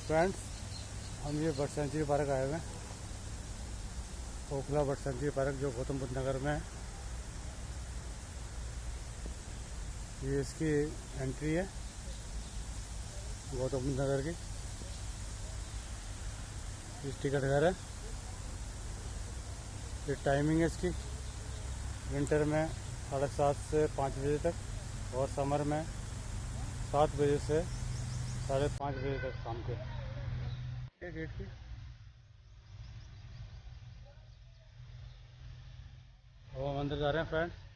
Friends, हम ये bird sanctuary park आए हुए हैं। ओखला बर्ड सेंचुरी पार्क जो गौतम बुद्ध नगर में है। ये इसकी एंट्री है गौतम बुद्ध नगर की। इस टिकट घर है। ये टाइमिंग है इसकी, विंटर में 7:30 से 5 बजे तक और समर में 7 बजे से 5:30 बजे तक शाम के। ये गेट की अब हम अंदर जा रहे हैं फ्रेंड्स।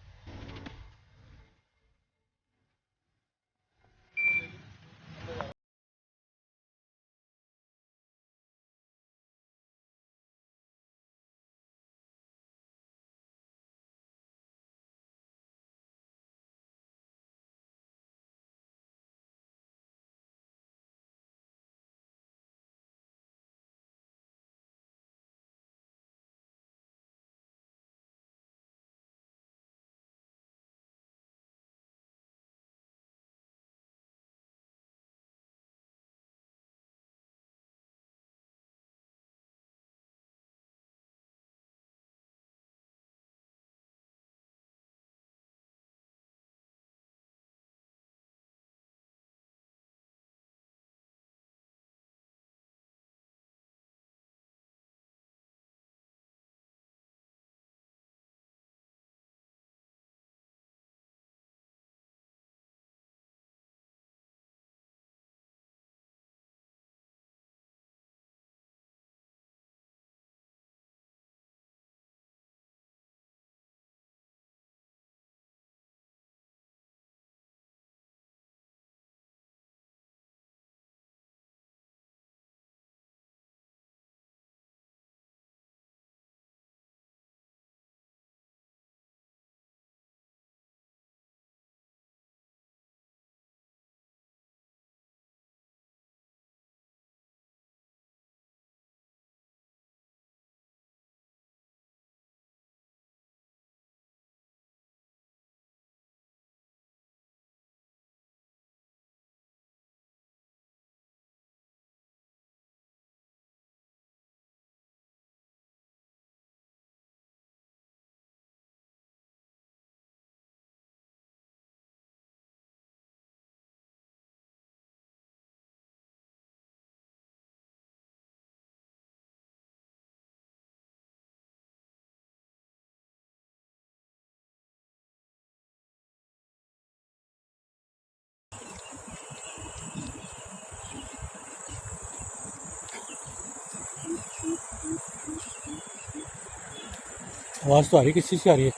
आवाज़ तो आ रही है, किस चीज़ की आ रही है?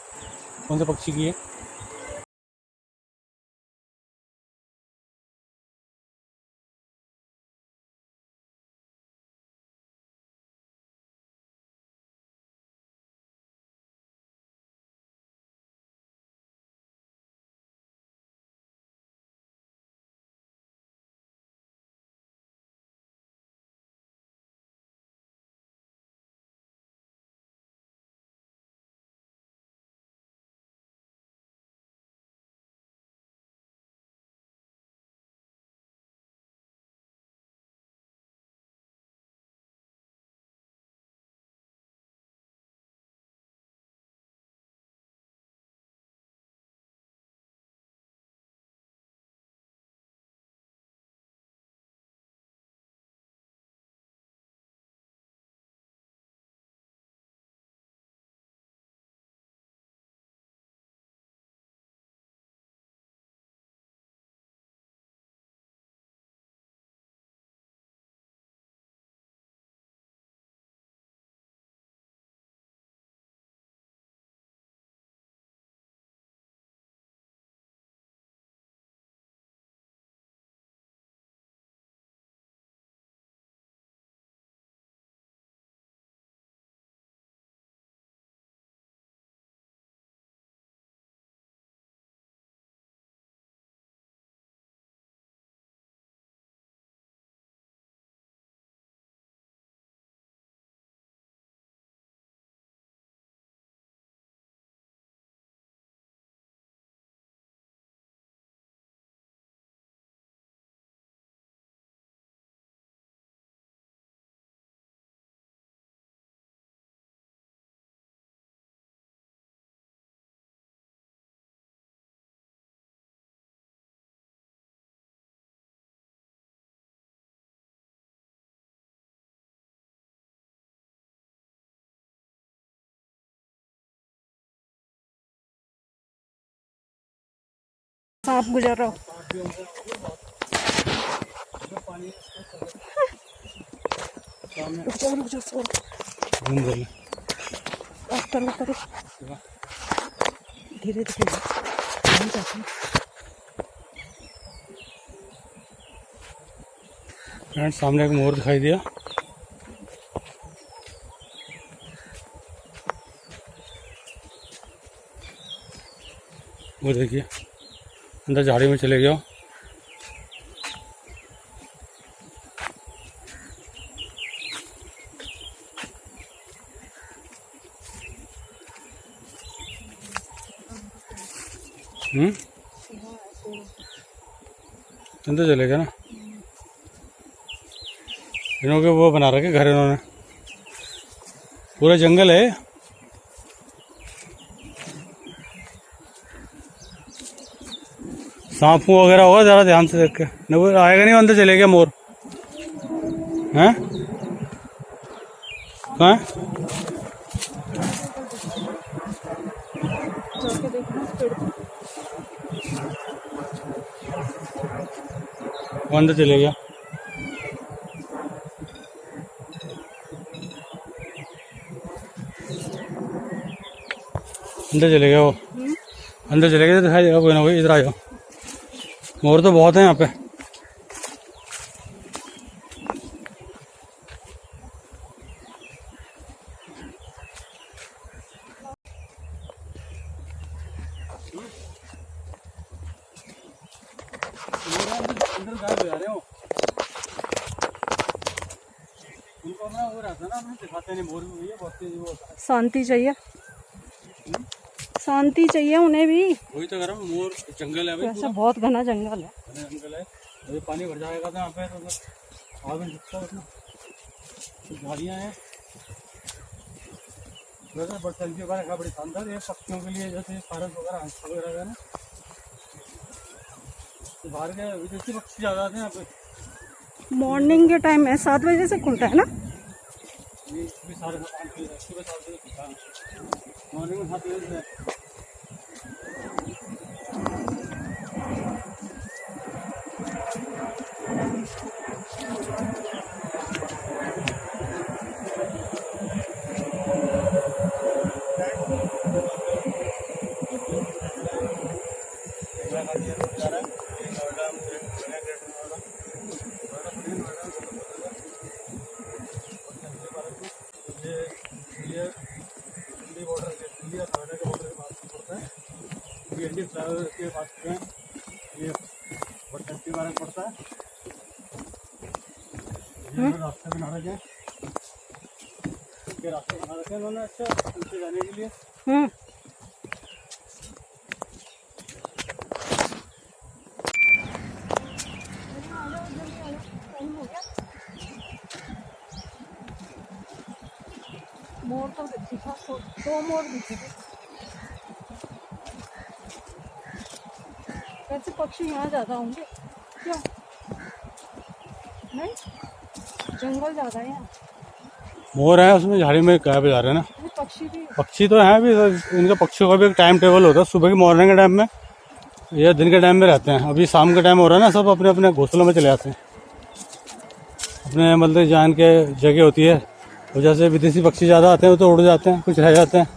कौन से पक्षी की है? सांप गुजर रहा हो। रुक जाओ सर। धीरे धीरे फ्रेंड्स, सामने एक मोर दिखाई दिया। वो देखिए अंदर झाड़ी में चले गया। अंदर चले गया ना। इन्हों के वो बना रखे घर, इन्होंने पूरा जंगल है। सांप वगैरह होगा, ज़रा ध्यान से देख के। नहीं वो आएगा नहीं, अंदर चले गया मोर। हैं कहाँ वो अंदर चले गया। अंदर चले गया वो, अंदर चले गए तो दिखाई देगा कोई ना कोई। इधर आ जाओ, मोर तो बहुत है यहाँ पे। अंदर गायब हो जा रहे हो। उनको अपना वो रहता है ना, अपने दिखाते नहीं। मोर भी है बहुत तेज, वो शांति चाहिए, शांति चाहिए उन्हें भी। वही तो कह रहा हूँ, मोर जंगल है भाई, वैसे बहुत घना जंगल है। घना जंगल है। अभी पानी भर जाएगा तो यहाँ पे तो आग में दिखता है। झाड़ियाँ हैं, वैसे बरसाती वगैरह का बड़ी शानदार है पक्षियों के लिए। जैसे पारस वगैरह, हंस वगैरह है ना, तो बाहर के विदेशी पक्षी ज़्यादा आते हैं यहाँ पे। मॉर्निंग के टाइम में 7 बजे से खुलता है ना। ये भी साढ़े 5 बजे, सुबह 7 बजे खुलता है, मॉर्निंग में 7 बजे से। इंडियन फ्लावर के पास में ये बरसाती वाला पड़ता है। ये रास्ते बना रखे हैं, रास्ते बना रखे हैं उन्होंने अच्छा उनसे जाने के लिए। मोर तो दिखा, 2 मोर दिखे। वैसे पक्षी यहाँ ज़्यादा होंगे क्या? नहीं, जंगल ज़्यादा है यहाँ। मोर है उसमें, झाड़ी में गायब जा रहे हैं ना। पक्षी तो हैं भी, इनका पक्षियों का भी एक टाइम टेबल होता है। सुबह की मॉर्निंग के टाइम में या दिन के टाइम में रहते हैं। अभी शाम का टाइम हो रहा है ना, सब अपने अपने घोंसलों में चले जाते हैं। अपने मतलब जहाँ के जगह होती है, और जैसे विदेशी पक्षी ज़्यादा आते हैं वो तो उड़ जाते हैं, कुछ रह जाते हैं।